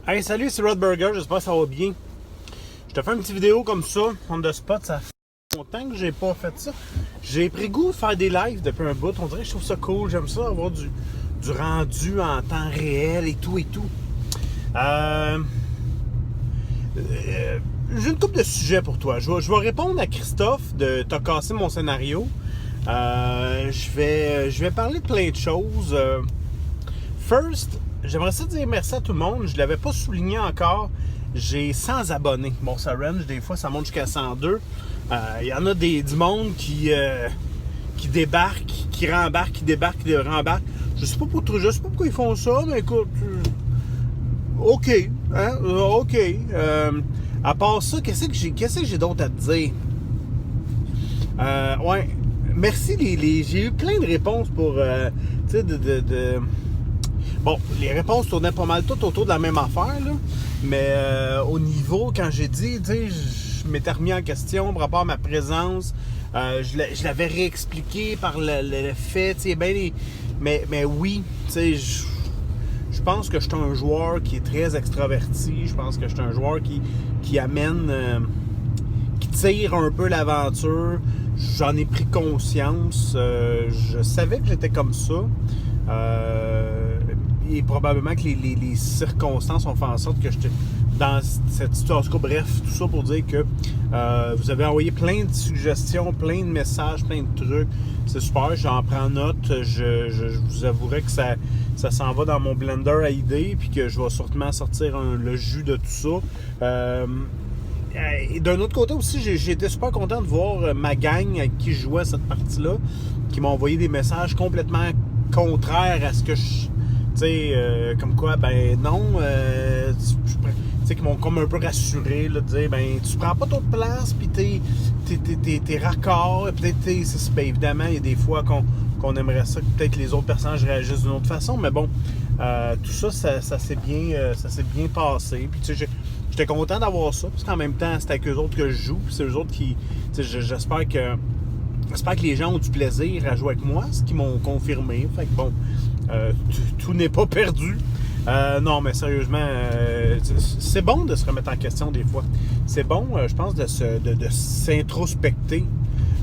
Hey, salut, c'est Rod Burger, j'espère que ça va bien. Je te fais une petite vidéo comme ça, on the spot, ça fait longtemps que j'ai pas fait ça. J'ai pris goût de faire des lives depuis un bout, on dirait que je trouve ça cool, j'aime ça, avoir du rendu en temps réel et tout et tout. J'ai une couple de sujets pour toi. Je vais répondre à Christophe de T'as cassé mon scénario. Je vais parler de plein de choses. First, j'aimerais ça dire merci à tout le monde. Je ne l'avais pas souligné encore. J'ai 100 abonnés. Bon, ça range, des fois, ça monte jusqu'à 102. Il y en a du monde qui débarque, qui rembarque, qui débarque, qui rembarque. Je sais pas pourquoi ils font ça, mais écoute, OK. Hein? OK. À part ça, qu'est-ce que j'ai d'autre à te dire? Ouais. Merci, j'ai eu plein de réponses pour, tu sais, Bon, les réponses tournaient pas mal toutes autour de la même affaire, là. Mais au niveau, quand j'ai dit, tu sais, je m'étais remis en question par rapport à ma présence, je l'avais réexpliqué par le fait, tu sais, mais oui, tu sais, je pense que je suis un joueur qui est très extraverti, je pense que je suis un joueur qui amène, qui tire un peu l'aventure. J'en ai pris conscience, je savais que j'étais comme ça. Et probablement que les circonstances ont fait en sorte que j'étais dans cette situation. Bref, tout ça pour dire que vous avez envoyé plein de suggestions, plein de messages, plein de trucs. C'est super, j'en prends note. Je vous avouerai que ça s'en va dans mon blender à idées, puis que je vais sûrement sortir le jus de tout ça. Et d'un autre côté aussi, j'ai été super content de voir ma gang avec qui je jouais à cette partie-là, qui m'a envoyé des messages complètement contraires à ce que je... Tu sais, comme quoi, ben non, tu sais, qui m'ont comme un peu rassuré, là, de dire, ben, tu prends pas trop de place, puis t'es raccord, peut-être, ben, évidemment, il y a des fois qu'on aimerait ça, que peut-être les autres personnages réagissent d'une autre façon, mais bon, tout ça, ça s'est bien passé, puis tu sais, j'étais content d'avoir ça, parce qu'en même temps, c'est avec eux autres que je joue, puis c'est eux autres qui, tu sais, j'espère que les gens ont du plaisir à jouer avec moi, ce qu'ils m'ont confirmé. Fait que bon, tout n'est pas perdu. Non, mais sérieusement, c'est bon de se remettre en question des fois. C'est bon, je pense, de s'introspecter.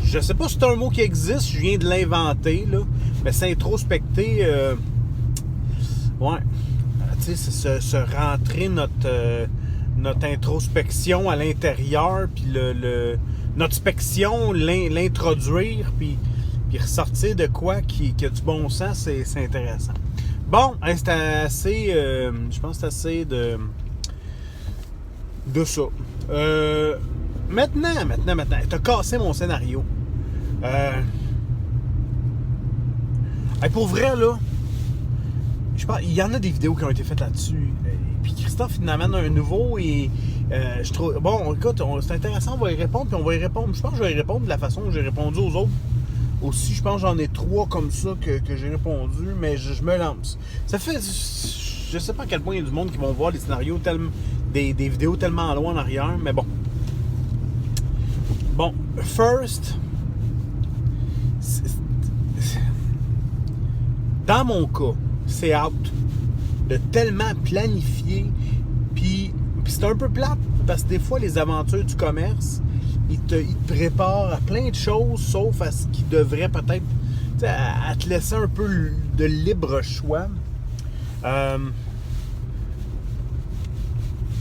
Je sais pas si c'est un mot qui existe, je viens de l'inventer, là. Mais s'introspecter, ouais. Tu sais, c'est se rentrer notre introspection à l'intérieur, puis notre spection, l'introduire, puis ressortir de quoi qui a du bon sens, c'est intéressant. Bon, c'est assez, je pense que c'est assez de ça. Maintenant, t'as cassé mon scénario. Pour vrai, là, je pense, il y en a des vidéos qui ont été faites là-dessus. Puis Christophe, il en amène un nouveau et je trouve... Bon, écoute, c'est intéressant, on va y répondre, puis on va y répondre. Je pense que je vais y répondre de la façon que j'ai répondu aux autres. Aussi, je pense que j'en ai 3 comme ça que j'ai répondu, mais je me lance. Ça fait... Je sais pas à quel point il y a du monde qui vont voir les scénarios, des vidéos tellement loin en arrière, mais bon. Bon, first... Dans mon cas, c'est out de tellement planifier, puis c'est un peu plate, parce que des fois, les aventures du commerce, ils te préparent à plein de choses, sauf à ce qui devrait peut-être, à te laisser un peu de libre choix.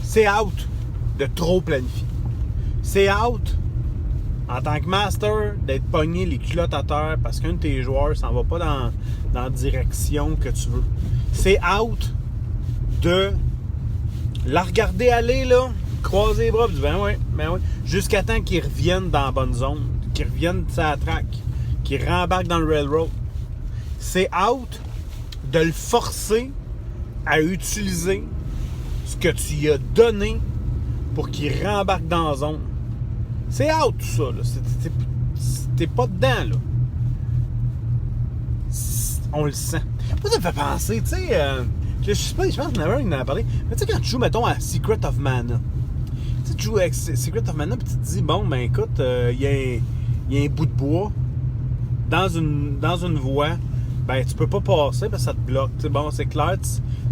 C'est out de trop planifier. C'est out, en tant que master, d'être pogné les culottes à terre parce qu'un de tes joueurs s'en va pas dans la direction que tu veux. C'est out de la regarder aller, là, croiser les bras, puis ben ouais, jusqu'à temps qu'ils reviennent dans la bonne zone, qu'ils reviennent sur la track, qu'ils rembarquent dans le railroad. C'est out de le forcer à utiliser ce que tu lui as donné pour qu'il rembarque dans la zone. C'est out tout ça, là. T'es pas dedans, là. On le sent. Moi, ça me fait penser, tu sais, je sais pas, je pense que Never en a parlé, mais tu sais, quand tu joues, mettons, à Secret of Mana, tu sais, tu joues avec Secret of Mana, puis tu te dis, bon, ben écoute, il y a un bout de bois dans une voie, ben tu peux pas passer parce que ça te bloque. T'sais, bon, c'est clair,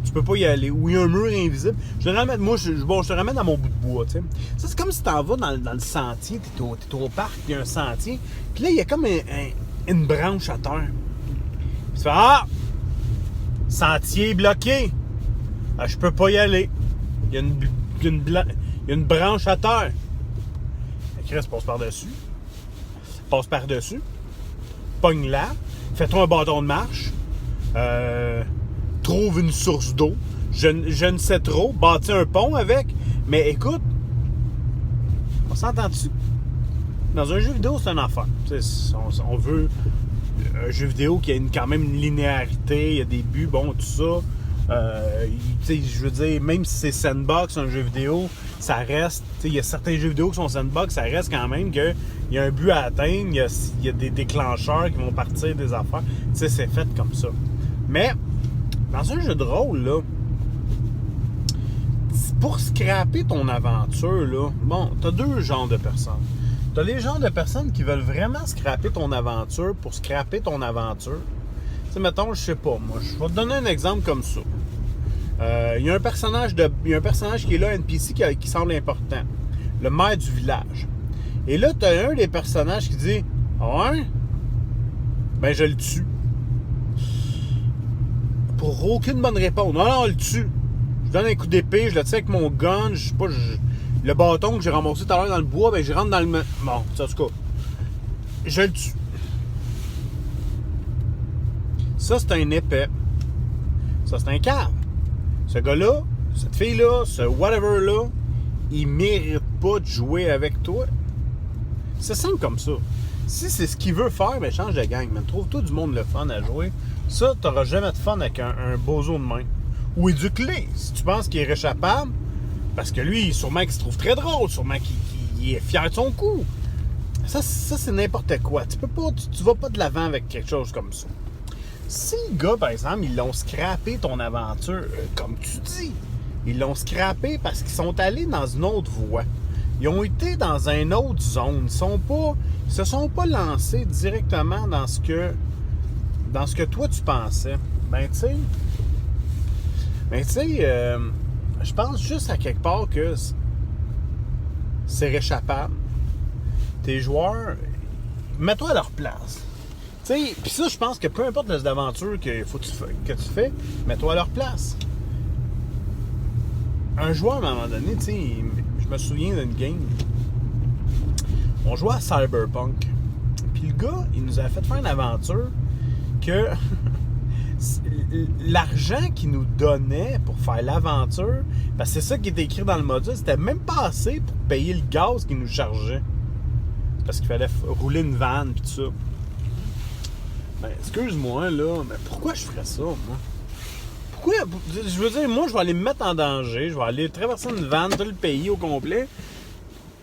tu peux pas y aller. Ou il y a un mur invisible. Je te ramène à mon bout de bois. T'sais. Ça, c'est comme si t'en vas dans le sentier, t'es au parc, il y a un sentier, puis là, il y a comme une branche à terre. Puis tu fais, ah! Sentier bloqué! Ah, je peux pas y aller. Il y a une branche à terre. Chris passe par-dessus. Passe par-dessus. Pogne-la. Fais-toi un bâton de marche. Trouve une source d'eau. Je ne sais trop. Bâtis un pont avec. Mais écoute, on s'entend-tu? Dans un jeu vidéo, c'est un affaire. On veut un jeu vidéo qui a quand même une linéarité, il y a des buts, bon, tout ça. Je veux dire, même si c'est sandbox, un jeu vidéo, ça reste. Il y a certains jeux vidéo qui sont sandbox, ça reste quand même qu'il y a un but à atteindre, il y a des déclencheurs qui vont partir des affaires. C'est fait comme ça. Mais, dans un jeu de rôle, là, pour scraper ton aventure, là, bon, t'as deux genres de personnes. T'as les genres de personnes qui veulent vraiment scraper ton aventure pour scraper ton aventure. Tu sais, mettons, je sais pas, moi, je vais te donner un exemple comme ça. Il y a un personnage qui est là, NPC, qui semble important. Le maire du village. Et là, t'as un des personnages qui dit « Ah ouais? Ben, je le tue. » Pour aucune bonne réponse. Non, on le tue. Je donne un coup d'épée, je le tire avec mon gun, je sais pas, le bâton que j'ai ramassé tout à l'heure dans le bois, ben je rentre dans le... Bon, en tout cas, je le tue. Ça, c'est un épais. Ça, c'est un cave. Ce gars-là, cette fille-là, ce whatever-là, il mérite pas de jouer avec toi. C'est simple comme ça. Si c'est ce qu'il veut faire, ben change de gang. Man. Trouve-toi du monde le fun à jouer. Ça, t'auras jamais de fun avec un bozo de main. Ou éduque-les. Si tu penses qu'il est réchappable, parce que lui, sûrement qu'il se trouve très drôle, sûrement qu'il est fier de son coup. Ça c'est n'importe quoi. Tu vas pas de l'avant avec quelque chose comme ça. Si le gars, par exemple, ils l'ont scrappé ton aventure, comme tu dis, ils l'ont scrappé parce qu'ils sont allés dans une autre voie. Ils ont été dans une autre zone. Ils se sont pas lancés directement dans ce que toi tu pensais. Ben tu sais, je pense juste à quelque part que c'est réchappable. Tes joueurs, mets-toi à leur place. Tu sais, puis ça, je pense que peu importe les aventures que tu fais, mets-toi à leur place. Un joueur, à un moment donné, tu sais, je me souviens d'une game, on jouait à Cyberpunk. Puis le gars, il nous a fait faire une aventure que l'argent qu'il nous donnait pour faire l'aventure, parce que c'est ça qui était écrit dans le module, c'était même pas assez pour payer le gaz qu'il nous chargeait. Parce qu'il fallait rouler une vanne pis tout ça. Ben, excuse-moi, là, mais pourquoi je ferais ça, moi? Pourquoi? Je veux dire, moi, je vais aller me mettre en danger, je vais aller traverser une vanne, tout le pays au complet,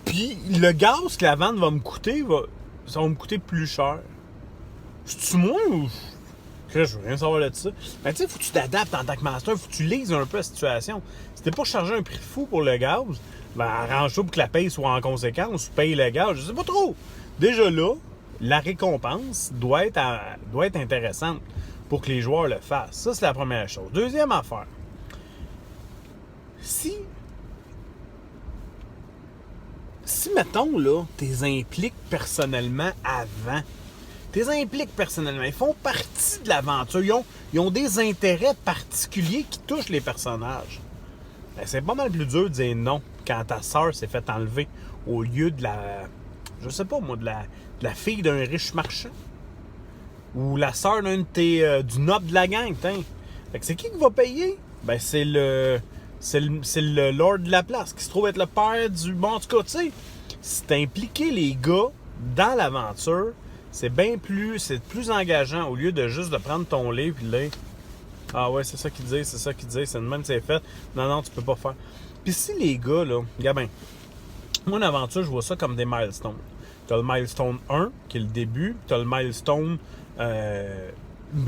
puis le gaz que la vanne va me coûter, ça va me coûter plus cher. C'est-tu moi ou... Je veux rien savoir de ça. Ben, tu sais, faut que tu t'adaptes en tant que master, faut que tu lises un peu la situation. Si t'es pas chargé un prix fou pour le gaz, ben, arrange-toi pour que la paye soit en conséquence, paye le gaz, je sais pas trop. Déjà là, la récompense doit être intéressante pour que les joueurs le fassent. Ça, c'est la première chose. Deuxième affaire. Si mettons, là, t'es impliques personnellement avant, ils font partie de l'aventure, ils ont des intérêts particuliers qui touchent les personnages. Ben, c'est pas mal plus dur de dire non quand ta sœur s'est fait enlever au lieu de je sais pas moi, de la fille d'un riche marchand. Ou la sœur du noble de la gang, t'in. Fait que c'est qui va payer? Ben c'est le lord de la place, qui se trouve être le père du... Bon, en tout cas, tu sais, si t'impliquer les gars dans l'aventure, c'est plus engageant au lieu de juste de prendre ton livre et de lire. Ah ouais, c'est ça qu'ils disent, c'est de même c'est fait. Non, tu peux pas faire. Puis si les gars, là, regarde bien, moi, une aventure, je vois ça comme des milestones. T'as le milestone 1, qui est le début, t'as le milestone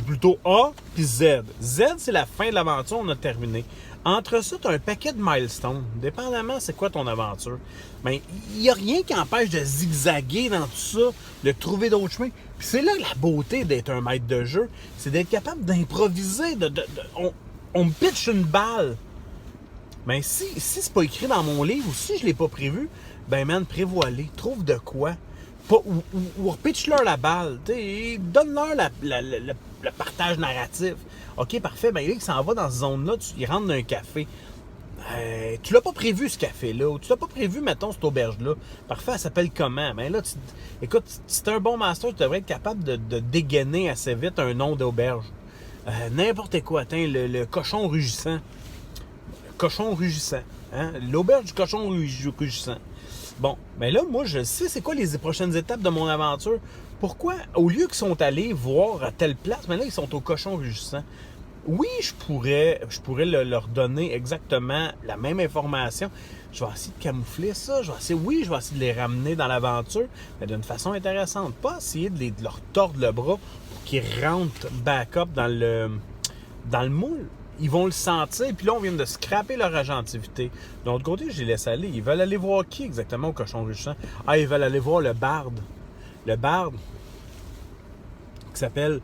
plutôt A puis Z. Z, c'est la fin de l'aventure, on a terminé. Entre ça, tu as un paquet de milestones. Dépendamment c'est quoi ton aventure. Mais il n'y a rien qui empêche de zigzaguer dans tout ça, de trouver d'autres chemins. Puis c'est là la beauté d'être un maître de jeu, c'est d'être capable d'improviser. On me pitche une balle. Mais si c'est pas écrit dans mon livre ou si je l'ai pas prévu, ben man, prévois-les. Trouve de quoi. Ou repitche-leur la balle. Donne-leur le partage narratif. OK, parfait. Ben là, il s'en va dans cette zone-là. Il rentre dans un café. Tu l'as pas prévu, ce café-là. Ou tu l'as pas prévu, mettons, cette auberge-là. Parfait, elle s'appelle comment? Ben là, écoute, si t'es un bon master, tu devrais être capable de dégainer assez vite un nom d'auberge. N'importe quoi. Attends, le cochon rugissant. Le cochon rugissant. Hein? L'auberge du cochon rugissant. Bon, ben là, moi, je sais c'est quoi les prochaines étapes de mon aventure. Pourquoi, au lieu qu'ils sont allés voir à telle place, mais là, ils sont au cochon rugissant. Oui, je pourrais leur donner exactement la même information. Je vais essayer de camoufler ça. Je vais essayer de les ramener dans l'aventure, mais d'une façon intéressante. Pas essayer de leur tordre le bras pour qu'ils rentrent back-up dans le moule. Ils vont le sentir, puis là, on vient de scraper leur agentivité. De l'autre côté, je les laisse aller. Ils veulent aller voir qui exactement au cochon rugissant? Ah, ils veulent aller voir le barde. Le barde qui s'appelle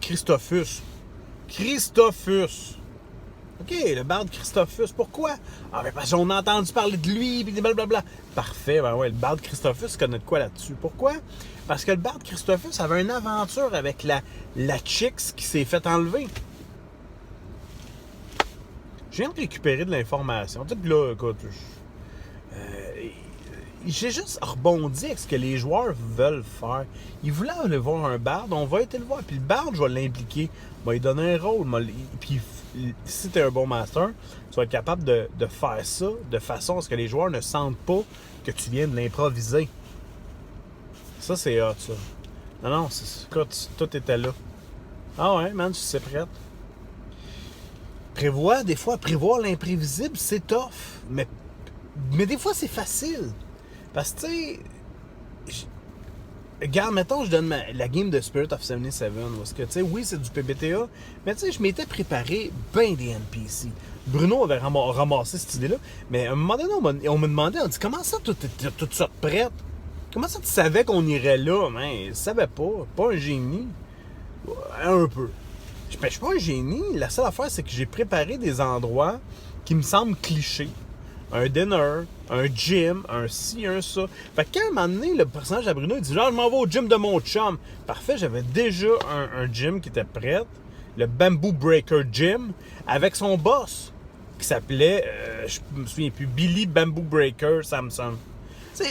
Christophus. Christophus. OK, le barde Christophus. Pourquoi? Ah, mais parce qu'on a entendu parler de lui, puis blablabla. Parfait, ben ouais, le barde Christophus connaît de quoi là-dessus. Pourquoi? Parce que le barde Christophus avait une aventure avec la chicks qui s'est fait enlever. Je viens de récupérer de l'information. Tu sais, là, écoute, j'ai juste rebondi avec ce que les joueurs veulent faire. Ils voulaient aller voir un barde, on va aller le voir. Puis le barde, je vais l'impliquer. Il va lui donner un rôle. Puis si tu es un bon master, tu vas être capable de faire ça de façon à ce que les joueurs ne sentent pas que tu viens de l'improviser. Ça, c'est hot, ça. Non, tout était là. Ah ouais, man, tu sais prête. Prévoir l'imprévisible, c'est tough. Mais des fois, c'est facile. Parce que, tu sais, regarde, mettons, je donne la game de Spirit of 77. Parce que, tu sais, oui, c'est du PBTA, mais tu sais, je m'étais préparé bien des NPC. Bruno avait ramassé cette idée-là, mais à un moment donné, on me demandait, on dit, comment ça, tout ça prête? Comment ça, tu savais qu'on irait là? Mais je savais pas un génie. Un peu. Je suis pas un génie. La seule affaire, c'est que j'ai préparé des endroits qui me semblent clichés. Un dinner, un gym, un ci, un ça. Fait que quand à un moment donné, le personnage à Bruno, il dit « Genre, je m'en vais au gym de mon chum. » Parfait, j'avais déjà un gym qui était prêt. Le Bamboo Breaker Gym, avec son boss, qui s'appelait, je me souviens plus, Billy Bamboo Breaker Samson. Tu sais,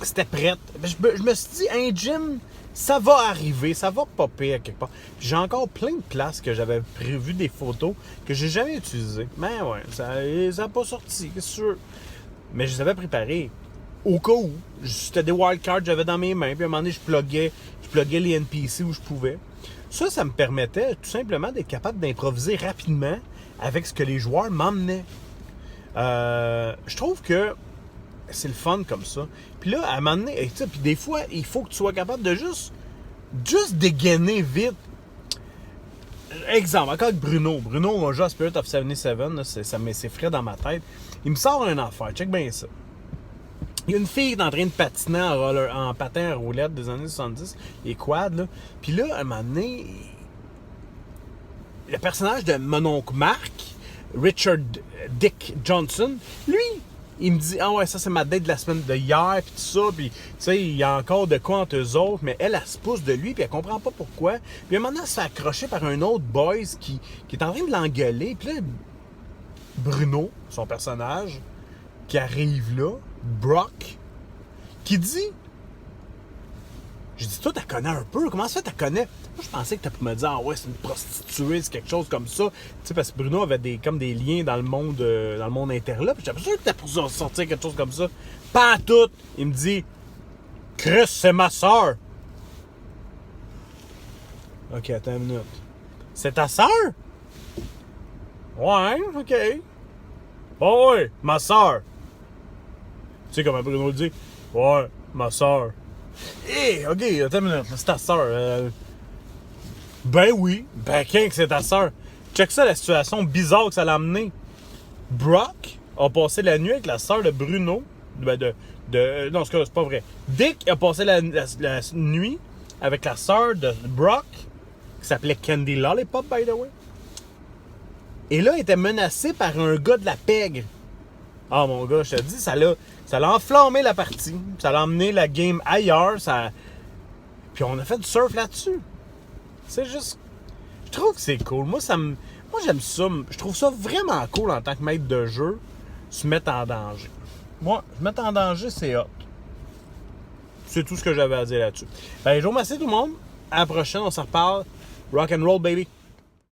c'était prêt. Je me suis dit, un gym... Ça va arriver, ça va popper à quelque part. Puis j'ai encore plein de places que j'avais prévu des photos que j'ai jamais utilisées. Mais ouais, ça n'a pas sorti, c'est sûr. Mais je les avais préparées au cas où. C'était des wildcards que j'avais dans mes mains. Puis à un moment donné, je pluguais les NPC où je pouvais. Ça me permettait tout simplement d'être capable d'improviser rapidement avec ce que les joueurs m'emmenaient. Je trouve que c'est le fun comme ça. Puis là, à un moment donné, puis des fois, il faut que tu sois capable de juste dégainer vite. Exemple, encore avec Bruno. Bruno, on joue à Spirit of 77, là, c'est frais dans ma tête. Il me sort une affaire, check bien ça. Il y a une fille qui est en train de patiner en patin à roulette des années 70, les quads, là. Puis là, à un moment donné, le personnage de mon oncle Mark, Richard Dick Johnson, lui, il me dit « Ah ouais, ça c'est ma date de la semaine de hier, puis tout ça, puis tu sais, il y a encore de quoi entre eux autres, mais elle se pousse de lui, puis elle comprend pas pourquoi. Puis maintenant, elle se fait accrocher par un autre boys qui est en train de l'engueuler, puis là, Bruno, son personnage, qui arrive là, Brock, qui dit... J'ai dit, toi, t'as connais un peu. Comment ça, t'as connais? Moi, je pensais que t'as pu me dire, ah ouais, c'est une prostituée, c'est quelque chose comme ça. Tu sais, parce que Bruno avait comme des liens dans le monde interlope. J'étais sûr que t'as pu sortir quelque chose comme ça. Pas tout. Il me dit, Chris, c'est ma soeur. Ok, attends une minute. C'est ta soeur? Ouais, ok. Oh, ouais, ma soeur. Tu sais comment Bruno le dit? Ouais, ma soeur. Hé, OK, attends une minute, c'est ta soeur. Ben oui. Ben, King, c'est ta sœur. Check ça, la situation bizarre que ça l'a amené. Brock a passé la nuit avec la sœur de Bruno. Non, c'est pas vrai. Dick a passé la nuit avec la sœur de Brock, qui s'appelait Candy Lollipop, by the way. Et là, il était menacé par un gars de la pègre. Ah, mon gars, je te dis, ça l'a enflammé la partie. Ça l'a emmené la game ailleurs. Puis on a fait du surf là-dessus. C'est juste... Je trouve que c'est cool. Moi, j'aime ça. Je trouve ça vraiment cool en tant que maître de jeu, se mettre en danger. Moi, se mettre en danger, c'est hot. C'est tout ce que j'avais à dire là-dessus. Ben, je vous remercie tout le monde. À la prochaine, on se reparle. Rock and roll, baby!